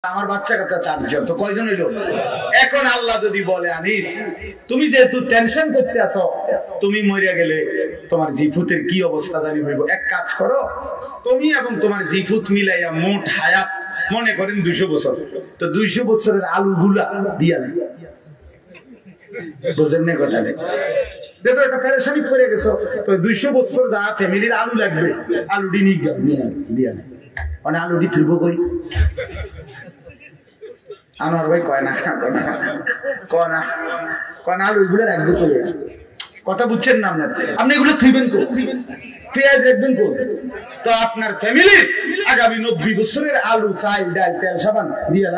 আমার বাচ্চা কাচ্চা 4 জন, তো কয়জন হইল? এখন আল্লাহ যদি বলে আনিস তুমি যেহেতু টেনশন করতে আসো, তুমি মরিয়া গেলে তোমার জিফুতের কি অবস্থা জানি হইব, এক কাজ করো তুমি এবং তোমার জিফুত মিলাইয়া মোট হায়াত মনে করেন 200 বছর, তো 200 বছরের আলু গুলা দিয়া নেই, বুঝেন না কথা নেই, দেখো একটা ফেরেশানি পড়ে গেছো, তো 200 বছর যা ফ্যামিলির আলু লাগবে আলু ডিনি দিয়া নেই, মানে আলু ডি তুইব কই আমার ভাই কয় না আলু এগুলো রাখবে করে কথা বুঝছেন না আপনার, আপনি এগুলো থুইবেন কো, পেঁয়াজ রাখবেন কো, তো আপনার ফ্যামিলির আগামী 90 বছরের আলু চাল ডাল তেল সাবান দিয়ে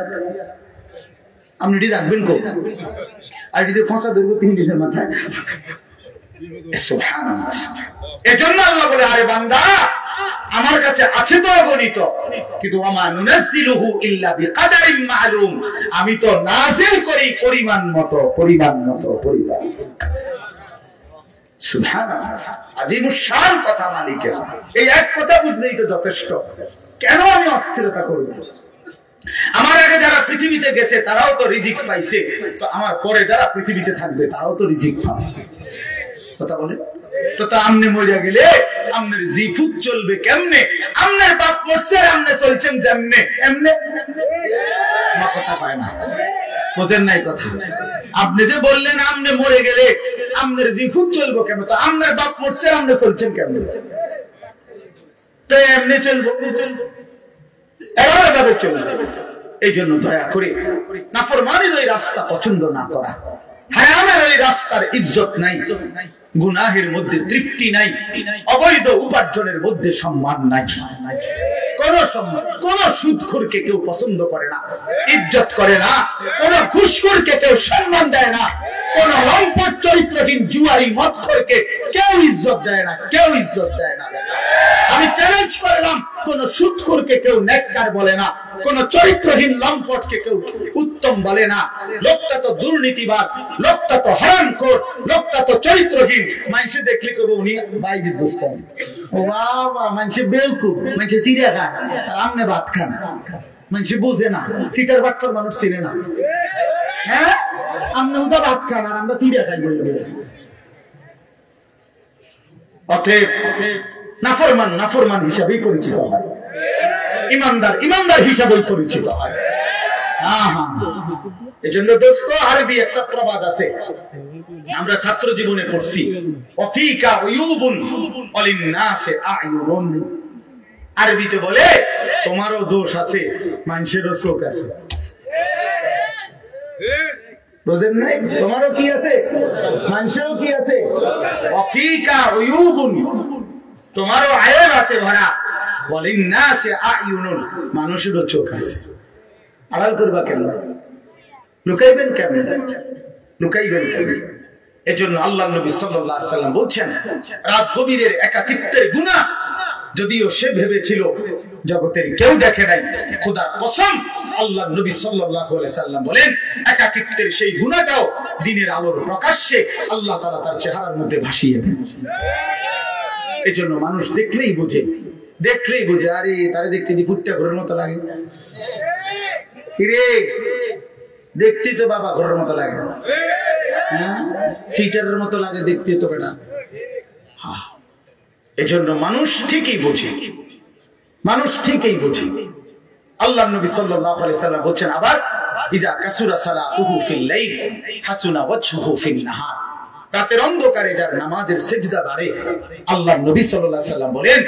আপনি এটি রাখবেন কো, আর এটি ফসা ধরবো 3 দিনের মাথায়। সুবহানাল্লাহ। এজন্য আল্লাহ বলে আরে বান্দা আমার কাছে আছে তো গণিত, কিন্তু ওয়া নুনাজ্জিলুহু ইল্লা বিকাদারিন মা'লুম, আমি তো নাযিল করি পরিমাণ মতো। সুবহানাল্লাহ। আজিমুশ শান কথা মালিকের, এই এক কথা বুঝলেই তো যথেষ্ট। কেন আমি অস্থিরতা করব? আমার আগে যারা পৃথিবীতে গেছে তারাও তো রিজিক পাইছে, তো আমার পরে যারা পৃথিবীতে থাকবে তারাও তো রিজিক পাবে। কথা বলে তো আমনে মরিয়া গেলে আমনের জিফুত চলবে কেমনে? আমনের বাপ মরছে আমনে চলছেন যেমনে এমনে, আমার কথা পায় না, বুঝেন নাই কথা। আপনি যে বললেন আমনে মরে গেলে আমনের জিফুত চলবো কেন, তো আমনের বাপ মরছে আমনে চলছেন কেমনে, তো এমনি চলবো, এভাবে চলবে। এই জন্য দয়া করে নাফরমানির ওই রাস্তা পছন্দ না করা, হারামের ওই রাস্তার ইজ্জত নাই, গুনাহের মধ্যে তৃপ্তি নাই, অবৈধ উপার্জনের মধ্যে সম্মান নাই, কোন সম্মান, কোন সুদখোরকে কেউ পছন্দ করে না, ইজ্জত করে না, কোন ঘুষখোরকে কেউ সম্মান দেয় না, কোন লম্পট চরিত্রহীন জুয়ারি মদখোরকে কেউ ইজ্জত দেয় না, আমি চ্যালেঞ্জ করলাম, কোন সুদখোরকে কেউ নেককার বলে না, কোন চরিত্রহীন লম্পটকে কেউ উত্তম বলে না। লোকটা তো দুর্নীতিবাদ, লোকটা তো হারামখোর, লোকটা তো চরিত্রহীন, মানুষে দেখলে কেবল উনি বাইজিদ বুঝতেন, ও বাবা মানুষে বেউকুফ, মানুষে চিড়িয়া খায় আর আমনে ভাত খান, মানুষে বুঝে না, সিটার বাট্টার মানুষ চিনে না, হ্যাঁ আমনে উদা ভাত খান আর আমরা চিড়িয়া খাই বলে। অতএব নাফরমান হিসাবেই পরিচিত হয়, ইমানদার হিসাবেই পরিচিত হয়। এজন্য দোস্ত আরবি একটা প্রবাদ আছে, আমরা ছাত্র জীবনে পড়ছি, ওয়াফিকা উয়ুবুন ওয়ালিন্নাসি আ'য়ুনুন, আরবিতে বলে তোমারও দোষ আছে মানুষেরও চোখ আছে, বুঝেন নাই? তোমারও কি আছে মানুষেরও কি আছে, ওয়াফিকা উয়ুবুন, তোমারও আয়েব আছে ভরা, ওয়ালিন্নাসি আ'য়ুনুন, মানুষেরও চোখ আছে। আড়াল করবা কেন, লুকাইবেন কেন? এজন্য আল্লাহ নবী সাল্লাল্লাহু আলাইহি সাল্লাম বলছেন, রাত গভীরের একাকিত্বের গুনাহ যদিও সে ভেবেছিল জগতের কেউ দেখে নাই, খোদার কসম আল্লাহ নবী সাল্লাল্লাহু আলাইহি সাল্লাম বলেন একাকিত্বের সেই গুনাহটাও দিনের আলোর প্রকাশ্যে আল্লাহ তাআলা তার চেহারার মধ্যে ভাসিয়ে দেন। এজন্য মানুষ দেখলেই বুঝে, আরে তারে দেখতে দিপুটটা ঘরের মতো লাগে, রে দেখতে তো বাবা ঘরের মতো লাগে, হ্যাঁ সিটারের মতো লাগে দেখতে তো বেটা। এজন্য মানুষ ঠিকই বোঝে, আল্লাহ নবী সাল্লাল্লাহু আলাইহি সাল্লাম বলেন আবার, ইজা কাসুরা সালাতুহু ফিল লাইল হাসুনা ওয়াজহুহু ফিন নাহার, রাতের অন্ধকারে যার নামাজের সিজদা বাড়ে, আল্লাহ নবী সাল্লাল্লাহু আলাইহি সাল্লাম বলেন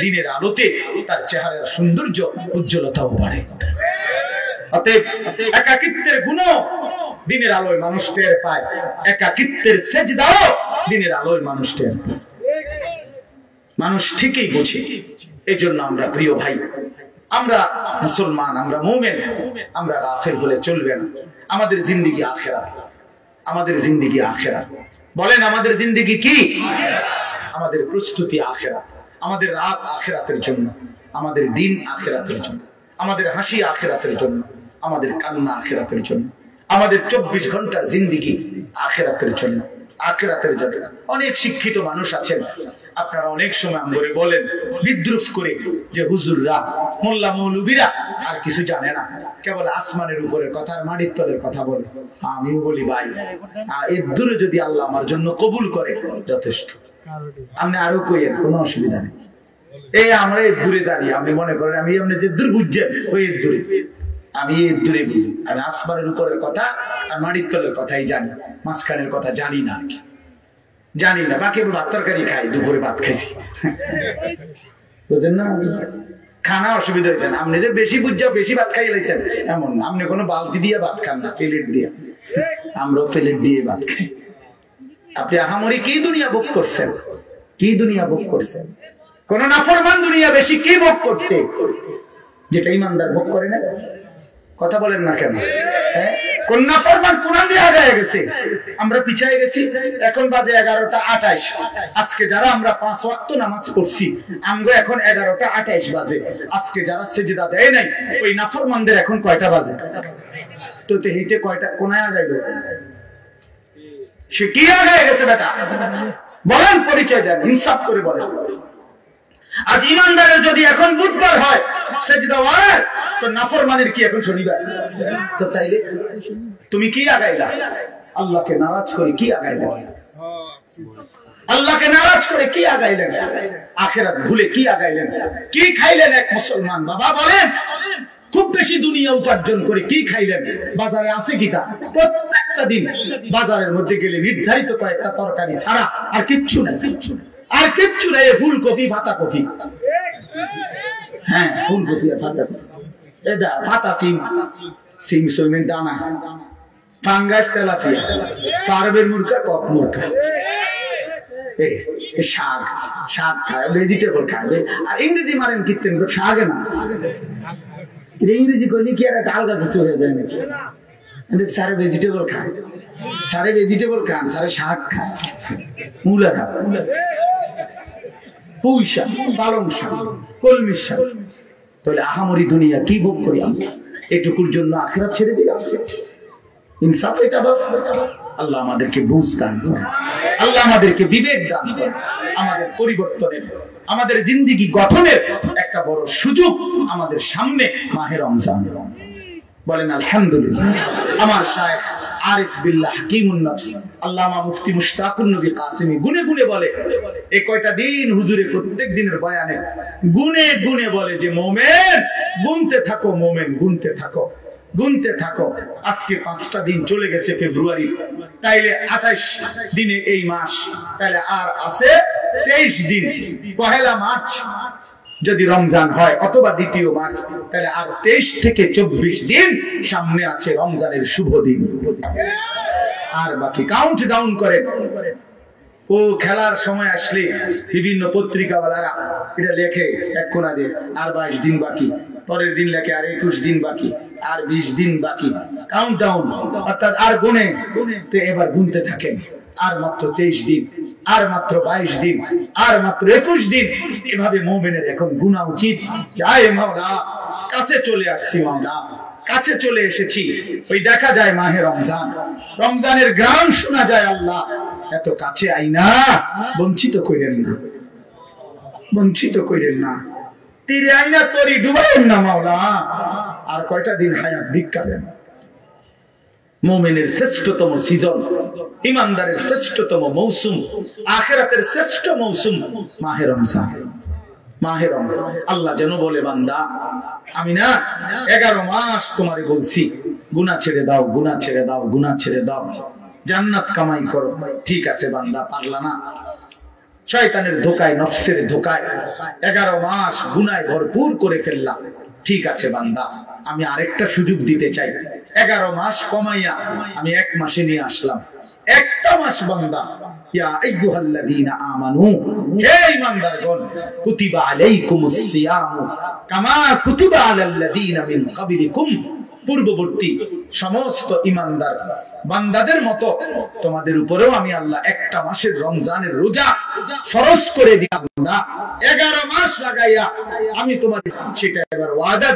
দিনের আলোতে তার চেহারার সৌন্দর্য উজ্জ্বলতাও বাড়ে। অতএব একাকিত্বের গুনাহ দিনের আলোয় মানুষ টের পায়, একাকিত্বের সিজদাও দিনের আলোয় মানুষ টের পায়, মানুষ ঠিকই বোঝে। এজন্য আমরা প্রিয় ভাই, আমরা মুসলমান, আমরা মুমিন, আমরা গাফিল হলে চলবে না। আমাদের জিন্দেগি আখিরাত, বলেন আমাদের জিন্দেগি কি? আমাদের প্রস্তুতি আখিরাত, আমাদের রাত আখিরাতের জন্য, আমাদের দিন আখিরাতের জন্য, আমাদের হাসি আখিরাতের জন্য, আমাদের কান্না আখিরাতের জন্য, আমাদের 24 ঘন্টার জিন্দেগি আখিরাতের জন্য। আখিরাতের জন্য। অনেক শিক্ষিত মানুষ আছেন, আপনারা অনেক সময় আমরে বলেন বিদ্রুপ করে যে হুজুররা মোল্লা মৌলবীরা আর কিছু জানে না, কেবল আসমানের উপরের কথা আর মাটির তলের কথা বলে। আমিও বলি ভাই, এর দূরে যদি আল্লাহ আমার জন্য কবুল করে যথেষ্ট। আপনি আরো কইেন, কোনো অসুবিধা নেই। এই আমরা এর দূরে জানি, আপনি মনে করেন আমি আপনি যে দূর বুঝছেন ওই এর দূরে, আমি এর দূরে বুঝি। আমি আসমানের উপরের কথা আর মাটির তলের কথাই জানি, মাঝখানের কথা জানি না, জানি না। বাকি ভাত তরকারি খাই, দুপুরে ভাত খাইছি, বুঝলেন না? খানা অসুবিধা হয়েছে না, আপনি যে বেশি বুঝা বেশি ভাত খাই লাইছেন এমন না। আপনি কোনো বালতি দিয়ে ভাত খান না, প্লেট দিয়ে। আমরাও প্লেট দিয়ে ভাত খাই। আপনি আহামরি কি দুনিয়া ভোগ করছেন? কি দুনিয়া ভোগ করছেন? কোন নাফরমান দুনিয়া বেশি কি ভোগ করছে যেটা ইমানদার ভোগ করে না? কথা বলেন না কেন? কোন নাফরমান কোরআন দিয়ে আগায় গেছে, আমরা পিছায় গেছি। এখন বাজে 11টা 28। আজকে যারা আমরা 5 ওয়াক্ত নামাজ পড়ছি, আমগো এখন 11টা 28 বাজে। আজকে যারা সিজদা দেয় নাই, ওই নাফরমানদের এখন কয়টা বাজে? তো তেহিতে কয়টা কোনায় আগাইল? সে কি আগায় গেছে বেটা? বলেন, পরিচয় দেন, ইনসাফ করে বলেন। আজ ইমানদারের যদি এখন বুধবার হয় সেজদা ওয়ার, তো নাফরমানের কি এখন শনিবার? তো তাইলে তুমি কি আগাইলা? আল্লাহকে নারাজ করে কি আগাইলেন? আল্লাহকে নারাজ করে কি আগাইলেন? আখিরাত ভুলে কি আগাইলেন? কি খাইলেন এক মুসলমান? বাবা বলেন, খুব বেশি দুনিয়া উপার্জন করে কি খাইলেন? বাজারে আছে কিটা? প্রত্যেকটা দিন বাজারের মধ্যে গেলে নির্ধারিত কয়েকটা তরকারি ছাড়া আর কিচ্ছু নাই, আর কিচ্ছু নাই। ফুলকপি, পাতা কপি, হ্যাঁ ফুলকপি আর পাতা কপি, এটা পাতা সিম, সিম সইমের দানা, ফাঙ্গাস, তেলাপিয়া, ফার্মের মুরগা, কক মুরগা, শাক, শাক খায়, ভেজিটেবল খায়। আর ইংরেজি মারেন কীর্তেন শাকে না, ইংরেজি করলে কি আর ডালগা কিছু হয়ে যায় নাকি? সারে ভেজিটেবল খায়, সারে ভেজিটেবল খান, সারে শাক খায়, মূলা খায়, পুঁই শাক, পালং শাক, কলমির শাক। তাহলে আহামরি দুনিয়া কি ভোগ করি আমরা? এটুকুর জন্য আখিরাত ছেড়ে দিলাম। ইনসাফ এটা বাপ। আল্লাহ আমাদেরকে বুঝ দান করেন, আল্লাহ আমাদেরকে বিবেক দান করেন। আমাদের পরিবর্তনের, আমাদের জিন্দেগি গঠনের একটা বড় সুযোগ আমাদের সামনে মাহে রমজান। বলেন আলহামদুলিল্লাহ। আমার শায়েখ আরিফ বিল্লাহ হাকিমুন নফস আল্লামা মুফতি মুশতাকুন নবী কাসেমী গুনে গুনে বলে, এই কয়টা দিন হুজুরে প্রত্যেক দিনের বয়ানে গুনে গুনে বলে যে মোমেন গুনতে থাকো, মোমেন গুনতে থাকো, গুনতে থাকো। আজকে 5টা দিন চলে গেছে ফেব্রুয়ারি, তাইলে 28 দিনে এই মাস, তাইলে আর আছে 23 দিন। পহেলা মার্চ যদি রমজান হয় অথবা 2 মার্চ, তাহলে আর 23 থেকে 24 দিন সামনে আছে রমজানের শুভ দিন। আর বাকি কাউন্ট ডাউন করেন। ও খেলার সময় আসলে বিভিন্ন পত্রিকাওয়ালারা এটা লেখে এক কোনা দিয়ে, আর 22 দিন বাকি, পরের দিন লেখে আর 21 দিন বাকি, আর 20 দিন বাকি, কাউন্ট ডাউন, অর্থাৎ আর গুনে। তো এবার গুনতে থাকেন, আর মাত্র 23 দিন, আর মাত্র 22 দিন, আর মাত্র 21 দিন। এভাবে মুমিনের এখন গুনা উচিত। আয় মাওলা, কাছে চলে আসছি মাওলা, কাছে চলে এসেছি। ওই দেখা যায় মাহে রমজান, রমজানের গান শোনা যায়। আল্লাহ এত কাছে আইনা বঞ্চিত করেন না, বঞ্চিত করেন না। তীরে আইনা তরি ডুবাইন না মাওলা। আর কয়টা দিন হায়াত ভিক্ষা দেন। মুমিনের শ্রেষ্ঠতম সিজন, ইমানদারের শ্রেষ্ঠতম মৌসুম, আখিরাতের শ্রেষ্ঠ মৌসুম মাহে রমজান। মাহে রমজান আল্লাহ যেন বলে, বান্দা আমি না 11 মাস তোমারে বলছি গুনাহ ছেড়ে দাও, গুনাহ ছেড়ে দাও, গুনাহ ছেড়ে দাও, জান্নাত কামাই করো। ঠিক আছে বান্দা, পারলা না, শয়তানের ধোকায়, নফসের ধোকায় 11 মাস গুনায় ভরপুর করে ফেললাম। ঠিক আছে বান্দা, আমি আরেকটা সুযোগ দিতে চাই। 11 মাস কমাইয়া আমি 1 মাসে নিয়ে আসলাম। একটা মাস বান্দা, ইয়া আইয়ুহাল্লাযীনা আমানু, হে ঈমানদারগণ, কুতিবা আলাইকুমুস সিয়ামু কামা কুতিবা আলাল্লাযীনা মিন ক্বাবলিকুম, পূর্ববর্তী সমস্ত ঈমানদার বান্দাদের মতো তোমাদের উপরেও আমি আল্লাহ একটা মাসের রমজানের রোজা ফরজ করে দিলাম। 11 মাস লাগাইয়া আমি তোমাদের সেটা এবার ওয়াদা